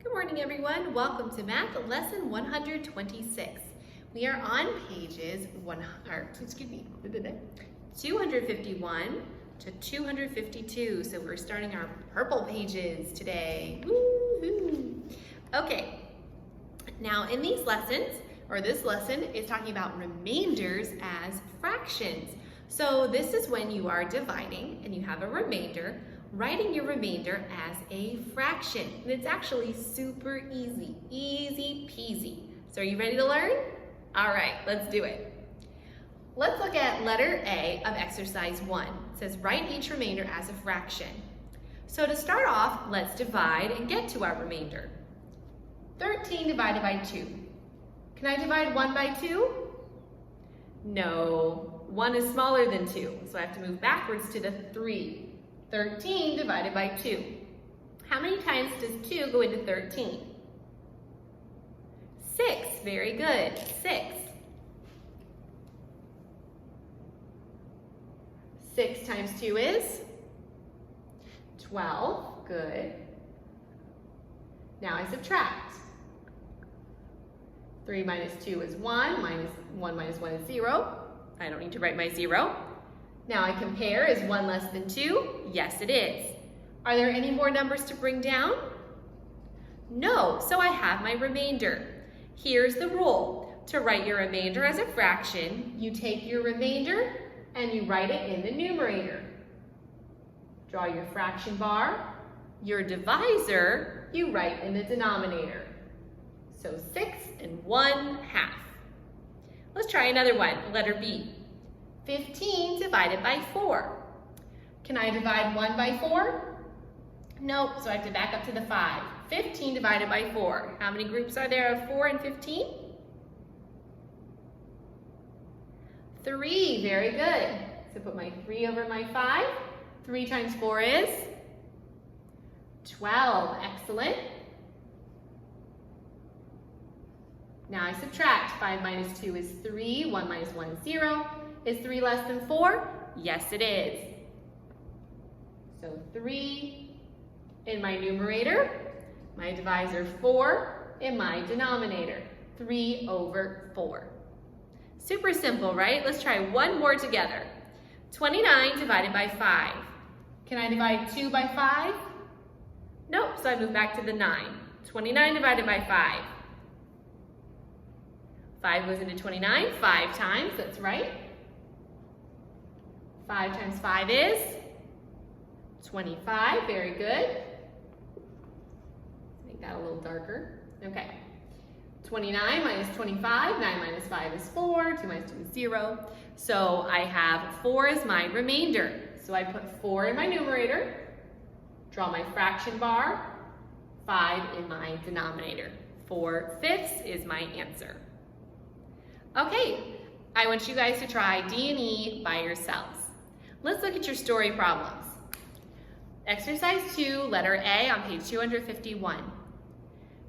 Good morning, everyone. Welcome to Math Lesson 126. We are on pages 251 to 252. So we're starting our purple pages today. Woo-hoo. Okay. Now in these lessons, or this lesson is talking about remainders as fractions. So this is when you are dividing and you have a remainder, writing your remainder as a fraction. And it's actually super easy, easy peasy. So are you ready to learn? All right, let's do it. Let's look at letter A of exercise 1. It says write each remainder as a fraction. So to start off, let's divide and get to our remainder. 13 divided by 2. Can I divide 1 by 2? No, 1 is smaller than 2, so I have to move backwards to the 3. 13 divided by 2. How many times does 2 go into 13? 6, very good, 6. 6 times 2 is 12, good. Now I subtract. 3 minus 2 is 1, 1 minus 1 is 0. I don't need to write my 0. Now I compare, is 1 less than 2? Yes, it is. Are there any more numbers to bring down? No, so I have my remainder. Here's the rule. To write your remainder as a fraction, you take your remainder and you write it in the numerator. Draw your fraction bar. Your divisor, you write in the denominator. So 6 and 1/2. Let's try another one, letter B. 15 divided by 4. Can I divide 1 by 4? Nope, so I have to back up to the 5. 15 divided by 4. How many groups are there of 4 and 15? 3, very good. So put my 3 over my 5. 3 times 4 is 12, excellent. Now I subtract. 5 minus 2 is 3, 1 minus 1 is 0. Is 3 less than 4? Yes, it is. So 3 in my numerator, my divisor 4 in my denominator, 3 over 4. Super simple, right? Let's try one more together. 29 divided by 5. Can I divide 2 by 5? Nope, so I move back to the 9. 29 divided by 5. 5 goes into 29 5 times, that's right. 5 times 5 is 25, very good. Make that a little darker. Okay. 29 minus 25, 9 minus 5 is 4, 2 minus 2 is 0. So I have 4 as my remainder. So I put 4 in my numerator, draw my fraction bar, 5 in my denominator. 4/5 is my answer. Okay, I want you guys to try D and E by yourselves. Let's look at your story problems. Exercise 2, letter A on page 251.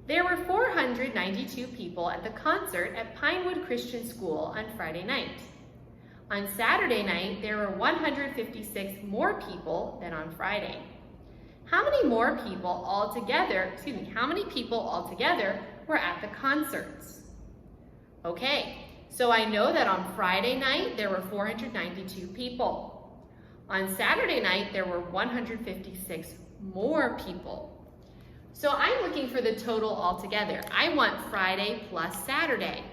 There were 492 people at the concert at Pinewood Christian School on Friday night. On Saturday night, there were 156 more people than on Friday. How many people altogether were at the concerts? Okay, so I know that on Friday night, there were 492 people. On Saturday night, there were 156 more people. So I'm looking for the total altogether. I want Friday plus Saturday,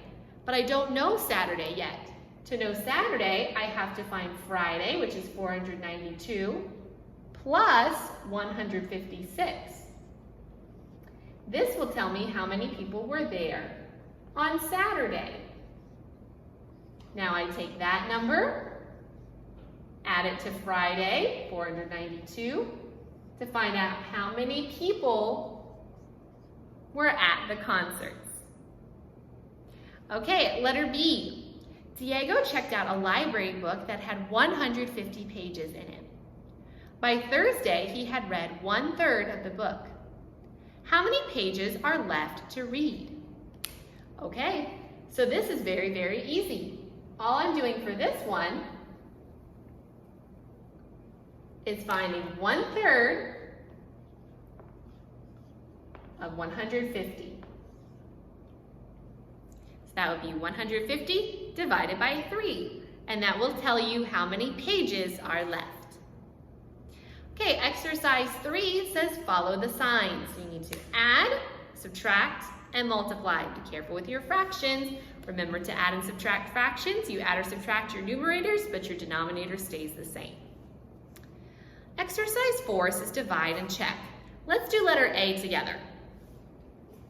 but I don't know Saturday yet. To know Saturday, I have to find Friday, which is 492, plus 156. This will tell me how many people were there on Saturday. Now I take that number, add it to Friday, 492, to find out how many people were at the concerts. Okay, letter B. Diego checked out a library book that had 150 pages in it. By Thursday, he had read 1/3 of the book. How many pages are left to read? Okay, so this is very, very easy. All I'm doing for this one is finding 1/3 of 150. So that would be 150 divided by 3, and that will tell you how many pages are left. Okay, exercise 3 says follow the signs. So you need to add, subtract, and multiply. Be careful with your fractions. Remember to add and subtract fractions. You add or subtract your numerators, but your denominator stays the same. Exercise 4 says divide and check. Let's do letter A together.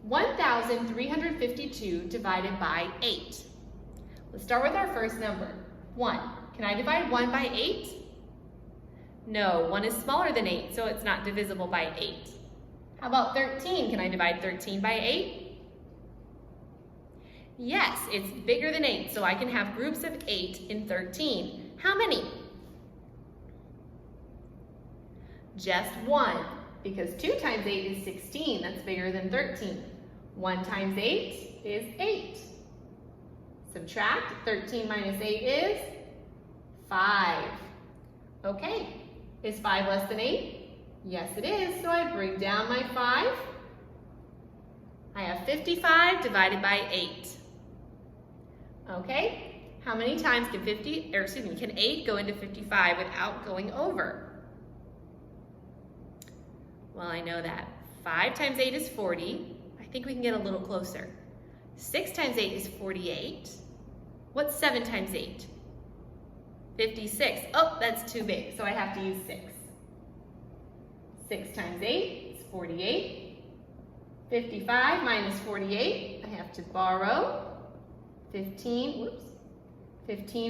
1,352 divided by 8. Let's start with our first number, 1. Can I divide 1 by 8? No, 1 is smaller than 8, so it's not divisible by 8. How about 13? Can I divide 13 by 8? Yes, it's bigger than 8, so I can have groups of 8 in 13. How many? Just 1, because 2 times 8 is 16. That's bigger than 13. 1 times 8 is 8. Subtract, 13 minus 8 is 5. Okay, is 5 less than 8? Yes, it is, so I bring down my 5. I have 55 divided by 8. Okay, how many times can 8 go into 55 without going over? Well, I know that 5 times 8 is 40. I think we can get a little closer. 6 times 8 is 48. What's 7 times 8? 56. Oh, that's too big, so I have to use 6. 6 times 8 is 48. 55 minus 48, I have to borrow. 15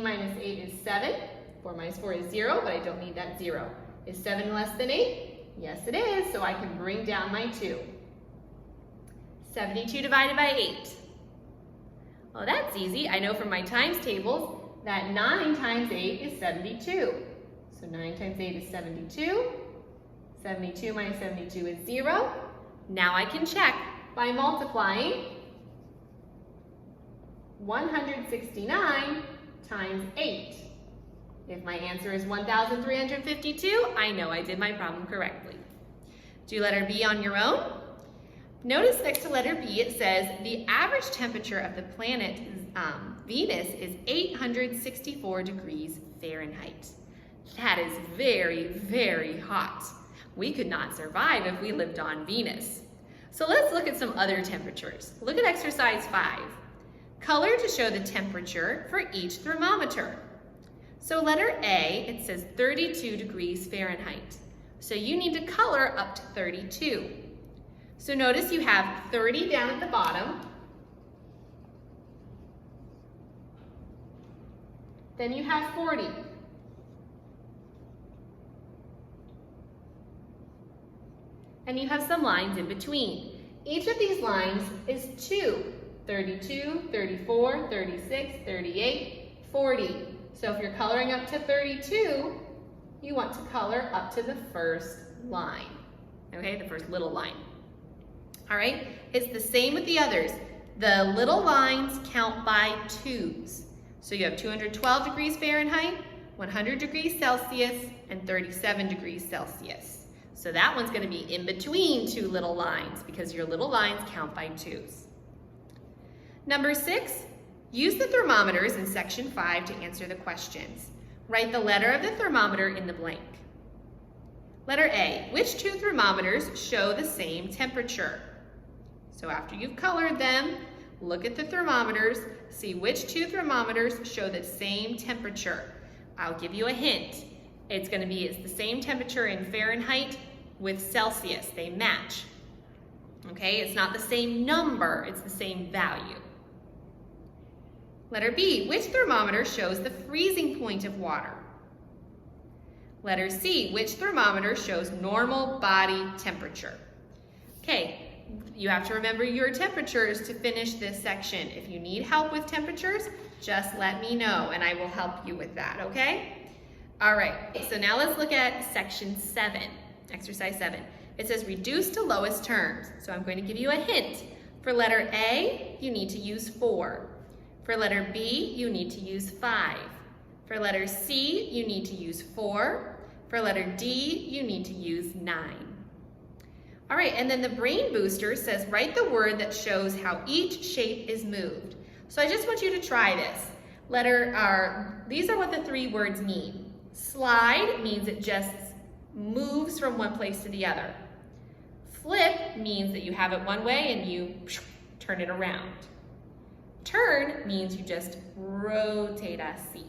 minus 8 is 7. 4 minus 4 is 0, but I don't need that 0. Is 7 less than 8? Yes, it is, so I can bring down my 2. 72 divided by 8. Well, that's easy. I know from my times tables that 9 times 8 is 72. So 9 times 8 is 72. 72 minus 72 is 0. Now I can check by multiplying 169 times 8. If my answer is 1,352, I know I did my problem correctly. Do letter B on your own. Notice next to letter B it says the average temperature of the planet Venus is 864 degrees Fahrenheit. That is very, very hot. We could not survive if we lived on Venus. So let's look at some other temperatures. Look at exercise 5. Color to show the temperature for each thermometer. So letter A, it says 32 degrees Fahrenheit. So you need to color up to 32. So notice you have 30 down at the bottom. Then you have 40. And you have some lines in between. Each of these lines is 2. 32, 34, 36, 38, 40. So if you're coloring up to 32, you want to color up to the first line. Okay, the first little line. All right, it's the same with the others. The little lines count by 2s. So you have 212 degrees Fahrenheit, 100 degrees Celsius, and 37 degrees Celsius. So that one's going to be in between 2 little lines because your little lines count by 2s. Number 6, use the thermometers in section 5 to answer the questions. Write the letter of the thermometer in the blank. Letter A, which 2 thermometers show the same temperature? So after you've colored them, look at the thermometers, see which 2 thermometers show the same temperature. I'll give you a hint. It's the same temperature in Fahrenheit with Celsius. They match. Okay, it's not the same number, it's the same value. Letter B, which thermometer shows the freezing point of water? Letter C, which thermometer shows normal body temperature? Okay, you have to remember your temperatures to finish this section. If you need help with temperatures, just let me know and I will help you with that, okay? All right, so now let's look at section 7, exercise 7. It says reduce to lowest terms. So I'm going to give you a hint. For letter A, you need to use 4. For letter B, you need to use 5. For letter C, you need to use 4. For letter D, you need to use 9. All right, and then the brain booster says write the word that shows how each shape is moved. So I just want you to try this. These are what the 3 words mean. Slide means it just moves from one place to the other. Flip means that you have it one way and you turn it around. Turn means you just rotate a seat.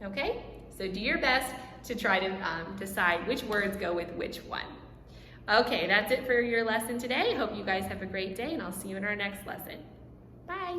Okay? So do your best to try to decide which words go with which one. Okay, that's it for your lesson today. Hope you guys have a great day, and I'll see you in our next lesson. Bye.